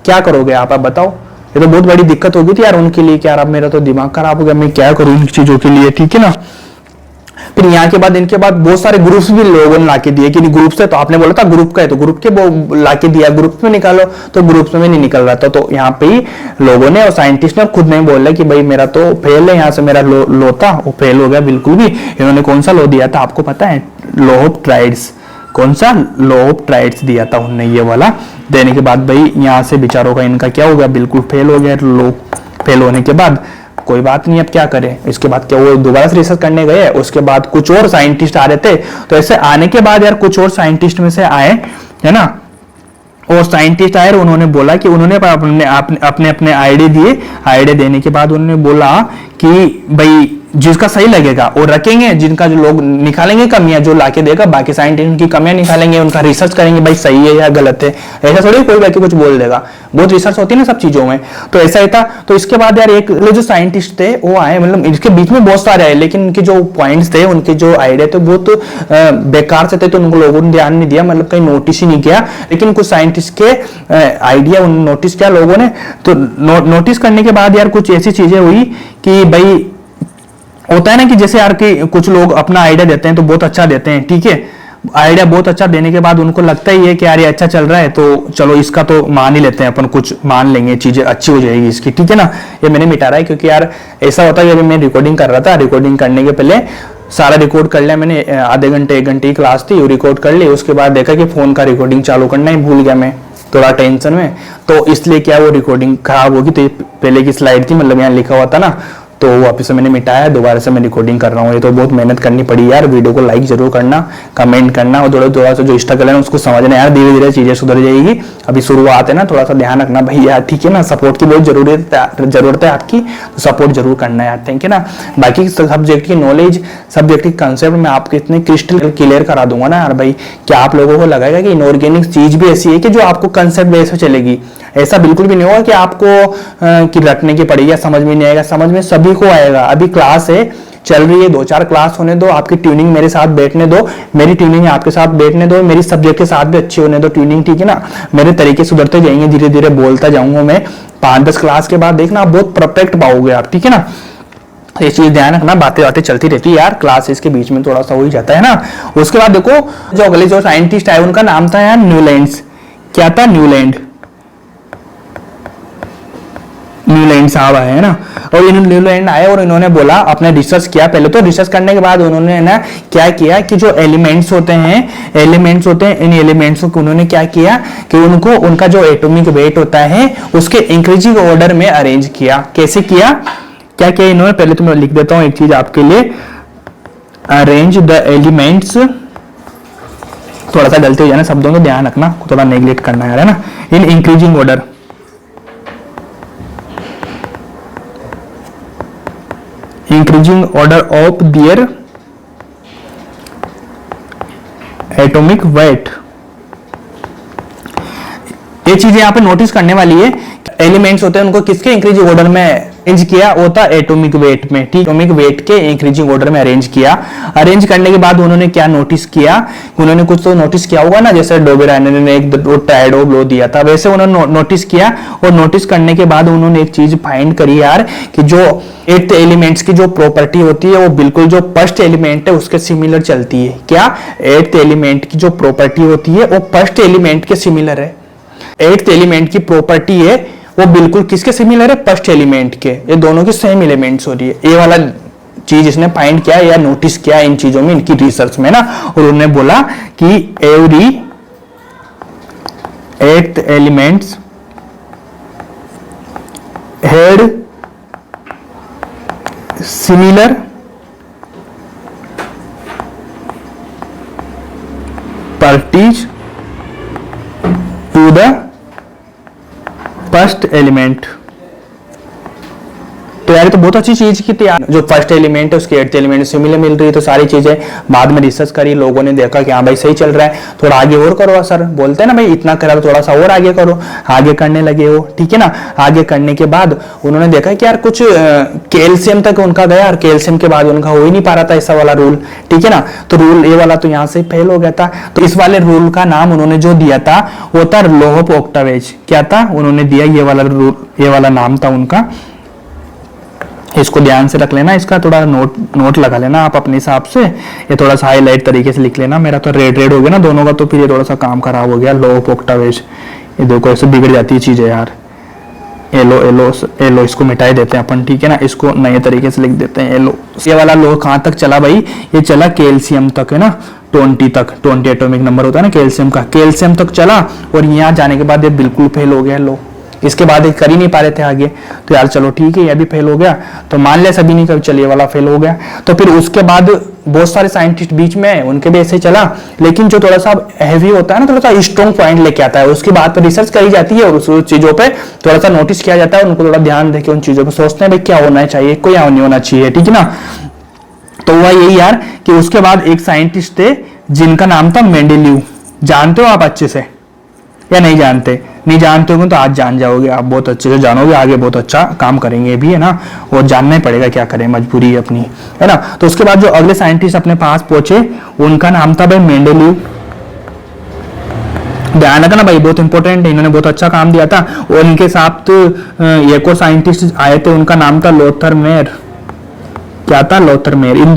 क्या करोगे आप बताओ। ये तो बहुत बड़ी दिक्कत होगी थी यार उनके लिए कि यार अब मेरा तो दिमाग खराब हो गया, मैं क्या करूं इन चीजों के लिए, ठीक है ना। फिर यहाँ के बाद इनके बाद बहुत सारे ग्रुप्स भी लोगों ने लाके दिए कि ग्रुप्स है, तो आपने बोला था ग्रुप का है तो ग्रुप के लाके दिया, ग्रुप में निकालो, तो ग्रुप्स में नहीं निकल रहा था। तो यहाँ पे ही लोगों ने और साइंटिस्ट ने खुद नहीं बोल रहे कि भाई मेरा तो फेल है, यहाँ से मेरा लो था वो फेल हो गया बिल्कुल भी। इन्होंने कौन सा लो दिया था आपको पता है, लॉ ऑफ ट्राइड्स, कौन सा, लॉ ऑफ ट्राइड्स दिया था उन्होंने, ये वाला देने के बाद भाई यहाँ से बेचारों का इनका क्या हो गया, बिल्कुल फेल हो गया। लो फेल होने के बाद कोई बात नहीं, अब क्या करें। इसके बाद क्या वो दोबारा से रिसर्च करने गए, उसके बाद कुछ और साइंटिस्ट आ रहे थे, तो ऐसे आने के बाद यार कुछ और साइंटिस्ट में से आए, है ना, और साइंटिस्ट आए, उन्होंने बोला कि उन्होंने अपने आइडिया दिए। आइडिया देने के बाद उन्होंने बोला कि भाई जिसका सही लगेगा और रखेंगे, जिनका जो लोग निकालेंगे कमियां, जो लाके देगा, बाकी साइंटिस्ट उनकी कमियां निकालेंगे, उनका रिसर्च करेंगे भाई सही है या गलत है। ऐसा थोड़ी कोई बाकी कुछ बोल देगा, बहुत रिसर्च होती है ना सब चीजों में, तो ऐसा ही था। तो इसके बाद यार एक जो साइंटिस्ट थे वो आए, मतलब इसके बीच में बहुत सारे आए, लेकिन उनके जो पॉइंट्स थे, उनके जो आइडिया थे बहुत बेकार से थे, तो उनको लोगों ने ध्यान नहीं दिया, मतलब कहीं नोटिस ही नहीं किया। लेकिन कुछ साइंटिस्ट के आइडिया नोटिस किया लोगों ने, तो नोटिस करने के बाद यार कुछ ऐसी चीजें हुई कि भाई होता है ना कि जैसे यार कि कुछ लोग अपना आइडिया देते हैं तो बहुत अच्छा देते हैं, ठीक है, आइडिया बहुत अच्छा देने के बाद उनको लगता ही है कि यार ये अच्छा चल रहा है तो चलो इसका तो मान ही लेते हैं, अपन कुछ मान लेंगे, चीजें अच्छी हो जाएगी इसकी, ठीक है ना। ये मैंने मिटा रहा है क्योंकि यार ऐसा होता है कि अभी मैं रिकॉर्डिंग कर रहा था, रिकॉर्डिंग करने के पहले सारा रिकॉर्ड कर लिया मैंने, आधे घंटे 1 घंटे की क्लास थी, रिकॉर्ड कर ली। उसके बाद देखा कि फोन का रिकॉर्डिंग चालू करना ही भूल गया मैं, थोड़ा टेंशन में, तो इसलिए क्या वो रिकॉर्डिंग खराब होगी। तो पहले की स्लाइड थी, मतलब यहाँ लिखा हुआ था ना, तो वापस से मैंने मिटाया, दोबारा से मैं रिकॉर्डिंग कर रहा हूँ। ये तो बहुत मेहनत करनी पड़ी यार। वीडियो को लाइक जरूर करना, कमेंट करना, और थोड़ा सा जो स्ट्रगल है उसको समझना यार, धीरे धीरे चीजें सुधर जाएगी। अभी शुरुआत है ना, थोड़ा सा ध्यान रखना भाई यार, ठीक है ना। सपोर्ट की बहुत जरूरत है आपकी, तो सपोर्ट जरूर करना है यार, ठीक है ना। बाकी सब्जेक्ट की नॉलेज, सब्जेक्ट की कंसेप्ट मैं आपको इतने क्रिस्टल क्लियर करा दूंगा ना यार भाई, क्या आप लोगों को लगेगा कि इनऑर्गेनिक चीज भी ऐसी है कि जो आपको कंसेप्ट बेस पे चलेगी। ऐसा बिल्कुल भी नहीं होगा कि आपको कि रटने की पड़ेगी, समझ में नहीं आएगा, समझ में सभी को आएगा। अभी क्लास है, चल रही है, 2-4 क्लास होने दो, आपकी ट्यूनिंग मेरे साथ बैठने दो, मेरी ट्यूनिंग आपके साथ बैठने दो, मेरी सब्जेक्ट के साथ भी अच्छी होने दो ट्यूनिंग, ठीक है ना। मेरे तरीके सुधरते जाएंगे, धीरे धीरे बोलता जाऊंगा मैं। 5-10 क्लास के बाद देखना आप बहुत परफेक्ट पाओगे आप, ठीक है ना। ये चीज ध्यान रखना, बातें बातें चलती रहती है यार, क्लासेस के बीच में थोड़ा सा हो ही जाता है ना। उसके बाद देखो जो अगले जो साइंटिस्ट आए उनका नाम था यार न्यूलैंड। क्या था, न्यूलैंड न्यूलैंड साहब आए हैं ना, और न्यूलैंड आए और इन्होंने बोला, अपने रिसर्च किया। पहले तो रिसर्च करने के बाद उन्होंने ना क्या किया कि जो एलिमेंट्स होते हैं इन एलिमेंट्स को उन्होंने क्या किया कि उनको उनका जो एटॉमिक वेट होता है उसके इंक्रीजिंग ऑर्डर में अरेंज किया। कैसे किया, क्या किया इन्होंने, पहले तो मैं लिख देता हूं एक चीज आपके लिए, अरेंज द एलिमेंट्स, थोड़ा सा गलती हो जाए ना शब्दों को ध्यान रखना, थोड़ा नेग्लेक्ट करना है ना, in increasing order, increasing order of their atomic weight. ये चीज यहाँ पे नोटिस करने वाली है, एलिमेंट्स होते हैं उनको किसके इंक्रीजिंग ऑर्डर में अरेंज किया होता, एटॉमिक वेट में, ठीक, एटॉमिक वेट के इंक्रीजिंग ऑर्डर में अरेंज किया। अरेंज करने के बाद उन्होंने क्या नोटिस किया, उन्होंने कुछ तो नोटिस किया होगा ना, जैसे डोबेरायन ने एक ट्राइडोब लो दिया था, वैसे उन्होंने नोटिस किया, और नोटिस करने के बाद उन्होंने एक चीज फाइंड करी यार कि जो एट्थ एलिमेंट्स की जो प्रॉपर्टी होती है वो बिल्कुल जो फर्स्ट एलिमेंट है उसके सिमिलर चलती है। क्या, एट्थ एलिमेंट की जो प्रॉपर्टी होती है वो फर्स्ट एलिमेंट के सिमिलर है। एट्थ एलिमेंट की प्रॉपर्टी है वो बिल्कुल किसके सिमिलर है, फर्स्ट एलिमेंट के, ये दोनों की सेम एलिमेंट्स हो रही है। ये वाला चीज इसने फाइंड किया या नोटिस किया इन चीजों में, इनकी रिसर्च में ना, और उन्होंने बोला कि every eighth elements had similar properties to the first element. तो यार तो बहुत अच्छी चीज की थी यार, जो फर्स्ट एलिमेंट है उसके एट्थ एलिमेंट सिमिलर मिल रही है, तो सारी चीजें बाद में रिसर्च करी, लोगों ने देखा कि हाँ भाई सही चल रहा है, थोड़ा आगे और करो सर, बोलते हैं ना भाई इतना करा तो थोड़ा सा और आगे करो, आगे करने लगे वो, ठीक है ना। आगे करने के बाद उन्होंने देखा कि यार कुछ कैल्शियम तक उनका गया, और कैल्शियम के बाद उनका हो ही नहीं पा रहा था ऐसा वाला रूल, ठीक है ना। तो रूल ये वाला तो यहाँ से फेल हो गया था, तो इस वाले रूल का नाम उन्होंने जो दिया था वो था लॉ ऑफ ऑक्टावेज। क्या था, उन्होंने दिया ये वाला रूल, ये वाला नाम था उनका, इसको ध्यान से रख लेना, इसका थोड़ा नोट लगा लेना आप अपने हिसाब से, ये थोड़ा सा हाईलाइट तरीके से लिख लेना। मेरा तो रेड हो गया ना दोनों का, तो फिर ये थोड़ा सा काम खराब हो गया, लॉ ऑफ ऑक्टावेज। ये देखो ऐसे बिगड़ जाती है चीजें यार, एलो एलो एलो इसको मिटाई देते हैं अपन, ठीक है ना, इसको नए तरीके से लिख देते हैं एलो। ये वाला लॉ कहाँ तक चला भाई, ये चला कैल्शियम तक है ना, 20 तक, 20 एटॉमिक नंबर होता है ना कैल्शियम का, कैल्शियम तक चला, और यहाँ जाने के बाद ये बिल्कुल फेल हो गया लॉ, इसके बाद ये कर ही नहीं पा रहे थे आगे। तो यार चलो ठीक है, ये भी फेल हो गया, तो मान लिया सभी नहीं, कभी चलिए वाला फेल हो गया। तो फिर उसके बाद बहुत सारे साइंटिस्ट बीच में उनके भी ऐसे चला, लेकिन जो थोड़ा सा हैवी होता है ना, थोड़ा सा स्ट्रॉन्ग पॉइंट लेके आता है, उसके बाद पर रिसर्च करी जाती है और उस चीजों पे थोड़ा सा नोटिस किया जाता है, उनको थोड़ा ध्यान देके उन चीजों पे सोचते हैं भाई क्या होना चाहिए, कोई नहीं होना चाहिए, ठीक है ना। तो हुआ यही यार कि उसके बाद एक साइंटिस्ट थे जिनका नाम था मेंडेलीव। जानते हो आप अच्छे से या नहीं जानते? नहीं जानते होंगे तो आज जान जाओगे, आप बहुत अच्छे से जानोगे, आगे बहुत अच्छा काम करेंगे भी, है ना, और जानना ही पड़ेगा, क्या करें, मजबूरी है अपनी, है ना। तो उसके बाद जो अगले साइंटिस्ट अपने पास पहुंचे उनका नाम था भाई मेंडेलीव। ध्यान रखना भाई, बहुत इंपॉर्टेंट है, इन्होंने बहुत अच्छा काम दिया था। और इनके साथ एक और साइंटिस्ट आए थे, उनका नाम था लोथर मेयर। क्या था, लोथर मेयर। इन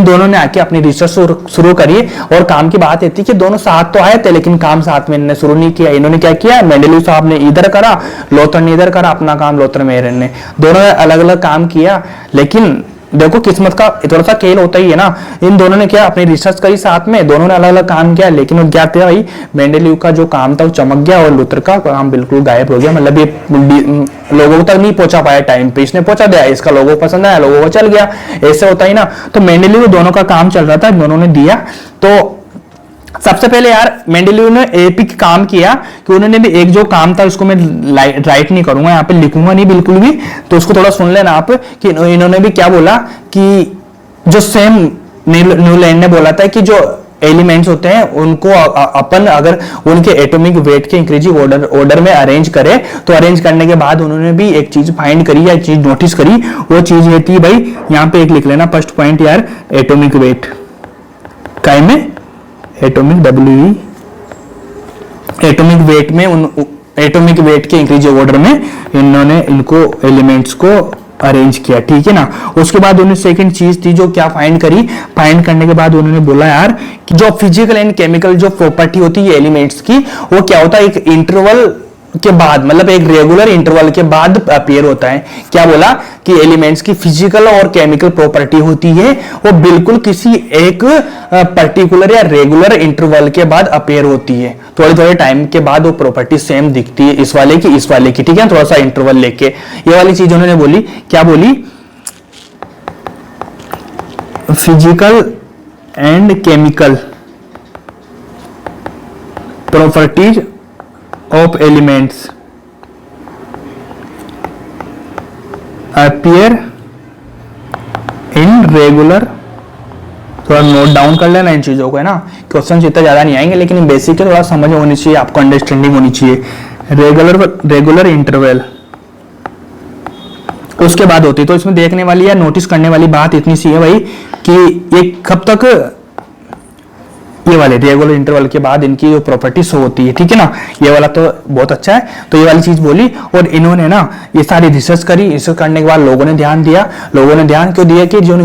दोनों ने आके अपनी रिसर्च शुरू करी, और काम की बात थी कि दोनों साथ तो आए थे लेकिन काम साथ में इन्होंने शुरू नहीं किया। इन्होंने क्या किया, मेंडेलीव साहब ने इधर करा, लोथर ने इधर करा अपना काम, लोथर मेयर ने, दोनों ने अलग अलग काम किया। लेकिन देखो किस्मत का थोड़ा सा खेल होता ही है ना, इन दोनों ने क्या अपनी रिसर्च करी साथ में, दोनों ने अलग अलग काम किया, लेकिन वो क्या था भाई, मेंडेलीव का जो काम था वो चमक गया और लूथर का काम बिल्कुल गायब हो गया। मतलब ये लोगों तक नहीं पहुंचा पाया टाइम पे, इसने पहुंचा दिया, इसका लोगों को पसंद आया, लोगों को चल गया, ऐसे होता ही ना। तो मेंडेलीव दोनों का काम चल रहा था, दोनों ने दिया। तो सबसे पहले यार मेंडेलीव ने एपिक काम किया कि उन्होंने भी एक जो काम था, उसको मैं राइट नहीं करूंगा, यहाँ पे लिखूंगा नहीं बिल्कुल भी, तो उसको थोड़ा सुन लेना आप कि इन्होंने भी क्या बोला कि जो सेम न्यूलैंड ने बोला था कि जो एलिमेंट्स होते हैं उनको अपन अगर उनके एटॉमिक वेट के इंक्रीजिंग ऑर्डर में अरेंज करे, तो अरेंज करने के बाद उन्होंने भी एक चीज फाइंड करी या एक चीज नोटिस करी, वो चीज ये थी भाई, यहाँ पे एक लिख लेना फर्स्ट पॉइंट यार, एटॉमिक वेट काय में, एटॉमिक डब्ल्यू, एटॉमिक वेट में एटॉमिक वेट के इंक्रीजिंग ऑर्डर में इन्होंने इनको एलिमेंट्स को अरेंज किया, ठीक है ना। उसके बाद उन्होंने सेकंड चीज थी जो क्या फाइंड करी, फाइंड करने के बाद उन्होंने बोला यार कि जो फिजिकल एंड केमिकल जो प्रॉपर्टी होती है एलिमेंट्स की, वो क्या होता है, एक इंटरवल के बाद, मतलब एक रेगुलर इंटरवल के बाद अपीयर होता है। क्या बोला कि एलिमेंट्स की फिजिकल और केमिकल प्रॉपर्टी होती है वो बिल्कुल किसी एक पर्टिकुलर या रेगुलर इंटरवल के बाद अपीयर होती है। थोड़े थोड़े टाइम के बाद वो प्रॉपर्टी सेम दिखती है, इस वाले की, ठीक है, थोड़ा सा इंटरवल लेके। ये वाली चीज उन्होंने बोली, क्या बोली, physical and chemical properties of elements appear in regular. थोड़ा नोट डाउन कर लेना इन चीजों को, है ना। क्वेश्चन इतना ज्यादा नहीं आएंगे, लेकिन बेसिक थोड़ा समझ होनी चाहिए आपको, अंडरस्टैंडिंग होनी चाहिए। रेगुलर इंटरवल उसके बाद होती है। तो इसमें देखने वाली या नोटिस करने वाली बात इतनी सी है भाई कि ये कब तक, ये वाले रेगुलर इंटरवल के बाद इनकी जो प्रॉपर्टी शो होती है, ठीक है ना। ये वाला तो बहुत अच्छा है। तो ये वाली चीज बोली और इन्होंने ना ये सारी रिसर्च करी। रिसर्च करने के बाद लोगों ने ध्यान दिया। लोगों ने ध्यान क्यों दिया कि जो उन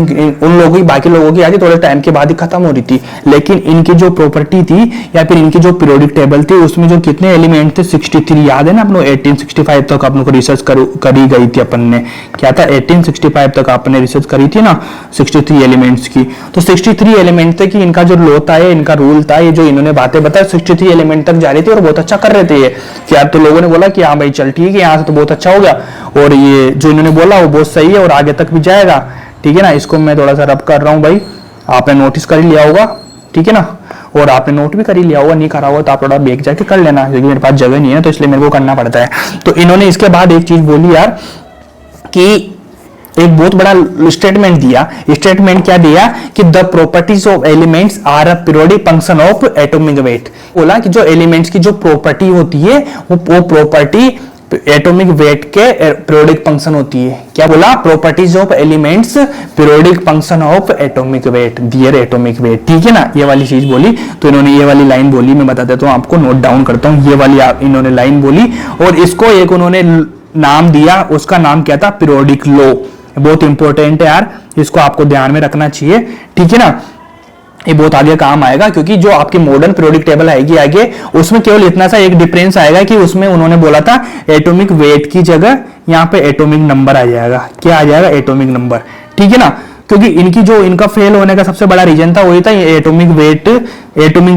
लोगों की, बाकी लोगों की आगे थोड़े टाइम के बाद ही खत्म हो रही थी, लेकिन इनकी जो प्रॉपर्टी थी या फिर इनकी जो पीरियोडिक टेबल थी उसमें जो कितने एलिमेंट थे 63, याद है ना अपने 1865 तक अपन को रिसर्च करी गई थी। अपन ने क्या था 1865 तक आपने रिसर्च करी थी ना 63 एलिमेंट्स की। तो 63 एलिमेंट थे कि इनका जो लो था, इनका रूल था, ये जो इन्होंने बातें बताई 63 एलिमेंट तक जा रही थी और बहुत अच्छा कर रहे थे ये। क्या तो लोगों ने बोला कि हाँ भाई चल ठीक है, यहाँ से तो बहुत अच्छा हो गया और ये जो इन्होंने बोला वो बहुत सही है और आगे तक भी जाएगा, ठीक है ना। इसको मैं थोड़ा सा रब कर रहा हूँ भाई, आपने नोटिस कर ही लिया होगा, ठीक है ना, और आपने नोट भी कर ही लिया होगा। नहीं करा होगा तो आप थोड़ा बैक जाके कर लेना, क्योंकि मेरे पास जगह नहीं है तो इसलिए मेरे को करना पड़ता है। तो इन्होंने इसके बाद एक चीज बोली यार कि एक बहुत बड़ा स्टेटमेंट दिया। स्टेटमेंट क्या दिया कि the properties of elements are a periodic function of atomic weight. बोला कि जो एलिमेंट्स की जो प्रॉपर्टी होती है वो प्रॉपर्टी एटॉमिक वेट के पीरियोडिक फंक्शन होती है। क्या बोला, properties of elements periodic function of atomic weight, dear atomic weight, ठीक है ना। ये वाली चीज बोली। तो इन्होंने ये वाली लाइन बोली, मैं बता देता हूँ आपको, नोट डाउन करता हूँ। ये वाली इन्होंने लाइन बोली और इसको एक उन्होंने नाम दिया, उसका नाम क्या था, पीरियोडिक लॉ। बहुत इंपॉर्टेंट है यार, इसको आपको ध्यान में रखना चाहिए, ठीक है ना। ये बहुत आगे काम आएगा, क्योंकि जो आपकी मॉडर्न पीरियोडिक टेबल आएगी आगे, उसमें केवल इतना सा एक डिफरेंस आएगा कि उसमें उन्होंने बोला था एटॉमिक वेट की जगह यहाँ पे एटॉमिक नंबर आ जाएगा। क्या आ जाएगा, एटॉमिक नंबर, ठीक है ना। क्योंकि इनका फेल होने का सबसे बड़ा रीजन था वही था, ये एटॉमिक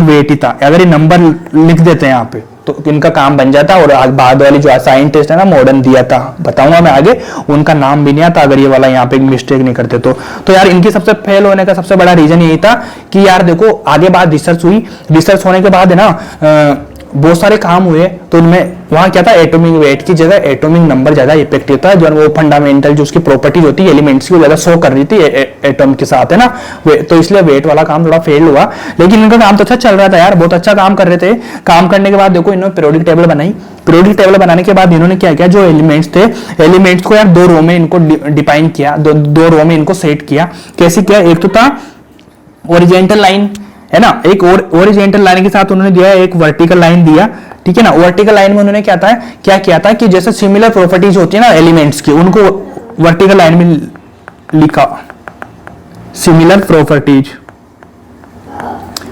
वेट ही था। अगर ये नंबर लिख देते हैं यहाँ पे तो इनका काम बन जाता। और बाद वाली जो साइंटिस्ट है ना, मॉडर्न दिया था, बताऊंगा मैं आगे, उनका नाम भी नहीं आता अगर ये वाला यहाँ पे मिस्टेक नहीं करते तो यार इनकी सबसे फेल होने का सबसे बड़ा रीजन यही था कि यार देखो आगे बाद रिसर्च हुई। रिसर्च होने के बाद है ना बहुत सारे काम हुए, तो उनमें वहां क्या था, एटॉमिक वेट की जगह एटॉमिक नंबर ज्यादा इफेक्टिव था। जो वो फंडामेंटल जो उसकी प्रॉपर्टीज होती है एलिमेंट्स की, वो ज्यादा शो कर रही थी एटॉम के साथ, है ना। तो इसलिए वेट वाला काम थोड़ा फेल हुआ, लेकिन इनका काम तो अच्छा चल रहा था यार, बहुत अच्छा काम कर रहे थे। काम करने के बाद देखो इन्होंने पीरियोडिक टेबल बनाई। पीरियोडिक टेबल बनाने के बाद इन्होंने क्या किया, जो एलिमेंट्स थे, एलिमेंट्स को यार दो रो में इनको डिफाइन किया, दो रो में इनको सेट किया। कैसे किया, एक तो था ओरिजेंटल लाइन, है ना, एक और ओरिजेंटल लाइन के साथ उन्होंने दिया एक वर्टिकल लाइन दिया, ठीक है ना। वर्टिकल लाइन में उन्होंने क्या किया था कि जैसे सिमिलर प्रॉपर्टीज होती है ना एलिमेंट्स की, उनको वर्टिकल लाइन में लिखा, सिमिलर प्रॉपर्टीज,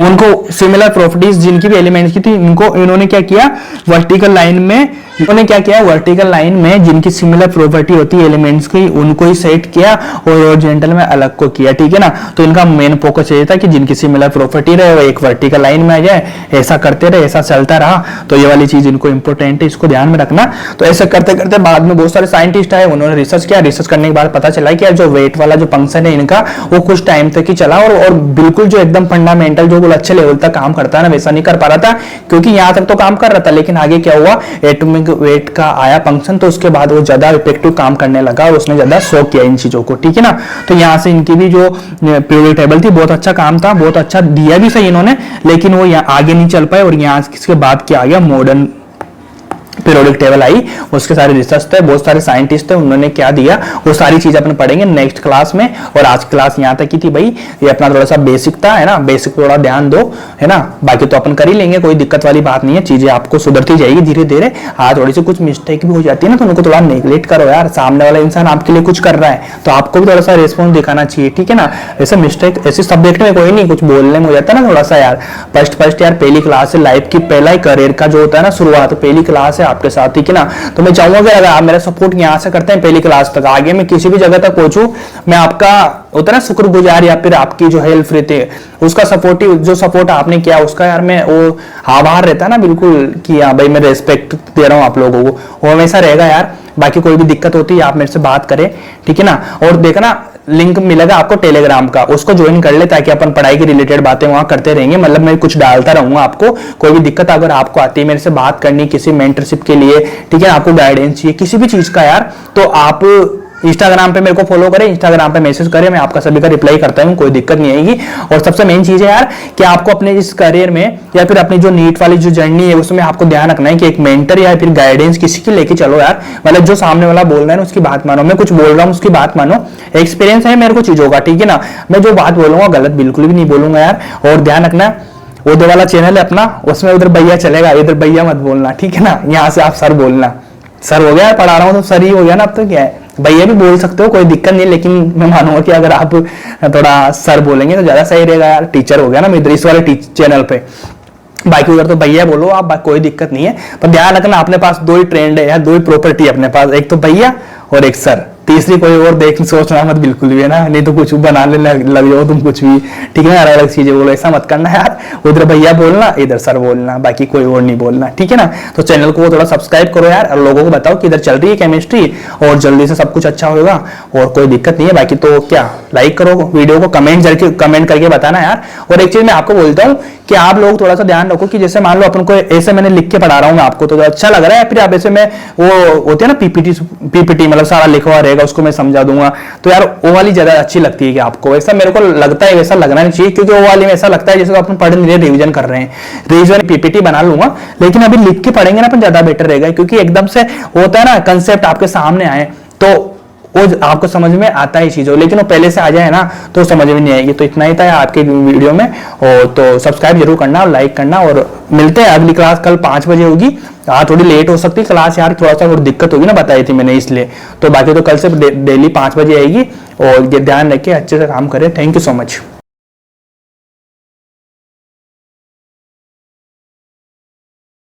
उनको सिमिलर प्रॉपर्टीज जिनकी भी एलिमेंट्स की थी, इनको इन्होंने क्या किया, वर्टिकल लाइन में इन्होंने क्या किया, वर्टिकल लाइन में जिनकी सिमिलर प्रॉपर्टी होती है एलिमेंट्स की, उनको ही सेट किया और हॉरिजॉन्टल में अलग को किया, ठीक है ना। तो इनका मेन फोकस ये था कि जिनकी सिमिलर प्रॉपर्टी रहे वो एक वर्टिकल लाइन में आ जाए, ऐसा करते रहे, ऐसा चलता रहा। तो ये वाली चीज इनको इंपॉर्टेंट है, इसको ध्यान में रखना। तो ऐसा करते करते बाद में बहुत सारे साइंटिस्ट आए, उन्होंने रिसर्च किया। रिसर्च करने के बाद पता चला कि जो वेट वाला जो फंक्शन है इनका, वो कुछ टाइम तक ही चला और बिल्कुल जो एकदम फंडामेंटल जो अच्छे लेवल तक काम करता है ना, वैसा नहीं कर पा रहा था। क्योंकि यहाँ तक तो काम कर रहा था, लेकिन आगे क्या हुआ, एटॉमिक वेट का आया फंक्शन, तो उसके बाद वो ज्यादा इफेक्टिव काम करने लगा और उसने ज्यादा शो किया इन चीजों को, ठीक है ना। तो यहाँ से इनकी भी जो पीरियोडिक टेबल थी बहुत अच्छा काम था, बहुत अच्छा दिया भी सही इन्होंने, लेकिन वो यहाँ आगे नहीं चल पाए। और यहाँ इसके बाद क्या आ गया, मॉडर्न पीरियोडिक टेबल आई, उसके सारे रिसर्च थे, बहुत सारे साइंटिस्ट थे, उन्होंने क्या दिया वो सारी चीज अपन पढ़ेंगे नेक्स्ट क्लास में। और आज क्लास यहाँ तक की थी भाई, ये अपना थोड़ा सा बेसिक था, है ना, बेसिक थोड़ा ध्यान दो, है ना, बाकी तो अपन कर ही लेंगे, कोई दिक्कत वाली बात नहीं है, चीजें आपको सुधरती जाएगी धीरे धीरे। हाँ थोड़ी सी कुछ मिस्टेक भी हो जाती है ना, तो उनको थोड़ा नेग्लेक्ट करो यार, सामने वाला इंसान आपके लिए कुछ कर रहा है तो आपको भी थोड़ा सा रिस्पॉन्स दिखाना चाहिए, ठीक है ना। ऐसे मिस्टेक ऐसे सब्जेक्ट में कोई नहीं, कुछ बोलने में हो जाता है ना थोड़ा सा यार, फर्स्ट यार पहली क्लास है, लाइफ की पहला ही करियर का जो होता है ना शुरुआत, पहली क्लास है, आपके साथ, ठीक है ना। तो मैं चाहूंगा कि अगर आप मेरा सपोर्ट यहाँ से करते हैं पहली क्लास तक, आगे मैं किसी भी जगह तक पहुंचूं, मैं आपका होता है ना शुक्रगुजार, या फिर आपकी जो हेल्प रहती है उसका सपोर्टिव जो सपोर्ट आपने किया उसका यार मैं वो आभार रहता है ना बिल्कुल, कि हाँ भाई मैं रेस्पेक्ट दे रहा हूँ आप लोगों को, वो हमेशा रहेगा यार। बाकी कोई भी दिक्कत होती है आप मेरे से बात करें, ठीक है ना। और देखना लिंक मिलेगा आपको टेलीग्राम का, उसको ज्वाइन कर ले ताकि अपन पढ़ाई की रिलेटेड बातें वहां करते रहेंगे। मतलब मैं कुछ डालता रहूंगा आपको, कोई भी दिक्कत अगर आपको आती है मेरे से बात करनी किसी मेंटरशिप के लिए, ठीक है, आपको गाइडेंस चाहिए किसी भी चीज का यार, तो आप इंस्टाग्राम पे मेरे को फॉलो करें, इंस्टाग्राम पे मैसेज करें, मैं आपका सभी का रिप्लाई करता हूं, कोई दिक्कत नहीं आएगी। और सबसे मेन चीज है यार कि आपको अपने इस करियर में या फिर अपनी जो नीट वाली जो जर्नी है उसमें आपको ध्यान रखना है कि एक मेंटर या फिर गाइडेंस किसी की लेके चलो यार। मतलब जो सामने वाला बोल रहा है ना उसकी बात मानो, मैं कुछ बोल रहा हूँ उसकी बात मानो, एक्सपीरियंस है मेरे को चीजों का, ठीक है ना। मैं जो बात बोलूंगा गलत बिल्कुल भी नहीं बोलूंगा यार। और ध्यान रखना वो दो वाला चैनल है अपना, उसमें उधर भैया चलेगा, इधर भैया मत बोलना, ठीक है ना। यहाँ से आप सर बोलना, सर हो गया पढ़ा रहा हूँ तो सर ही हो गया ना, अब तो क्या है, भैया भी बोल सकते हो कोई दिक्कत नहीं, लेकिन मैं मानूंगा कि अगर आप थोड़ा सर बोलेंगे तो ज्यादा सही रहेगा यार। टीचर हो गया ना मैं इस वाले चैनल पे, बाकी उधर तो भैया बोलो आप, कोई दिक्कत नहीं है। पर ध्यान रखना अपने पास दो ही ट्रेंड है यार, दो ही प्रॉपर्टी अपने पास, एक तो भैया और एक सर, तीसरी कोई और देख सोचना मत बिल्कुल भी, है ना, नहीं तो कुछ बनाने लग जाओ तुम कुछ भी, ठीक है ना। अलग अलग चीजें बोलो, ऐसा मत करना यार, उधर भैया बोलना इधर सर बोलना, बाकी कोई और नहीं बोलना, ठीक है ना। तो चैनल को थोड़ा सब्सक्राइब करो यार, और लोगों को बताओ कि इधर चल रही है केमिस्ट्री और जल्दी से सब कुछ अच्छा होगा और कोई दिक्कत नहीं है। बाकी तो क्या, लाइक करो वीडियो को, कमेंट करके बताना यार। और एक चीज मैं आपको बोलता हूँ कि आप लोग थोड़ा सा ध्यान रखो कि जैसे मान लो अपन को ऐसे मैंने लिख के पढ़ा रहा हूँ आपको तो अच्छा लग रहा है, फिर आप ऐसे में वो होती है ना पीपीटी मतलब सारा लिखा हुआ रहेगा उसको मैं समझा दूंगा, तो यार वो वाली ज्यादा अच्छी लगती है कि आपको, वैसा मेरे को लगता है वैसा लगना नहीं चाहिए, क्योंकि वो वाली में ऐसा लगता है जैसे अपन पढ़ नहीं रहे, रिविजन कर रहे हैं। रिविजन पीपीटी बना लूंगा, लेकिन अभी लिख के पढ़ेंगे ना अपन ज्यादा बेटर रहेगा, क्योंकि एकदम से होता है ना कंसेप्ट आपके सामने आए तो वो आपको समझ में आता है चीजों, लेकिन वो पहले से आ जाए ना तो समझ में नहीं आएगी। तो इतना ही था आपके वीडियो में, और तो सब्सक्राइब जरूर करना और लाइक करना, और मिलते हैं अगली क्लास कल 5 बजे होगी। हाँ थोड़ी लेट हो सकती है क्लास यार, थोड़ा सा और दिक्कत होगी ना, बताई थी मैंने इसलिए। तो बाकी तो कल से डेली 5 बजे आएगी, और ये ध्यान रख के अच्छे से काम करें। Thank you so much.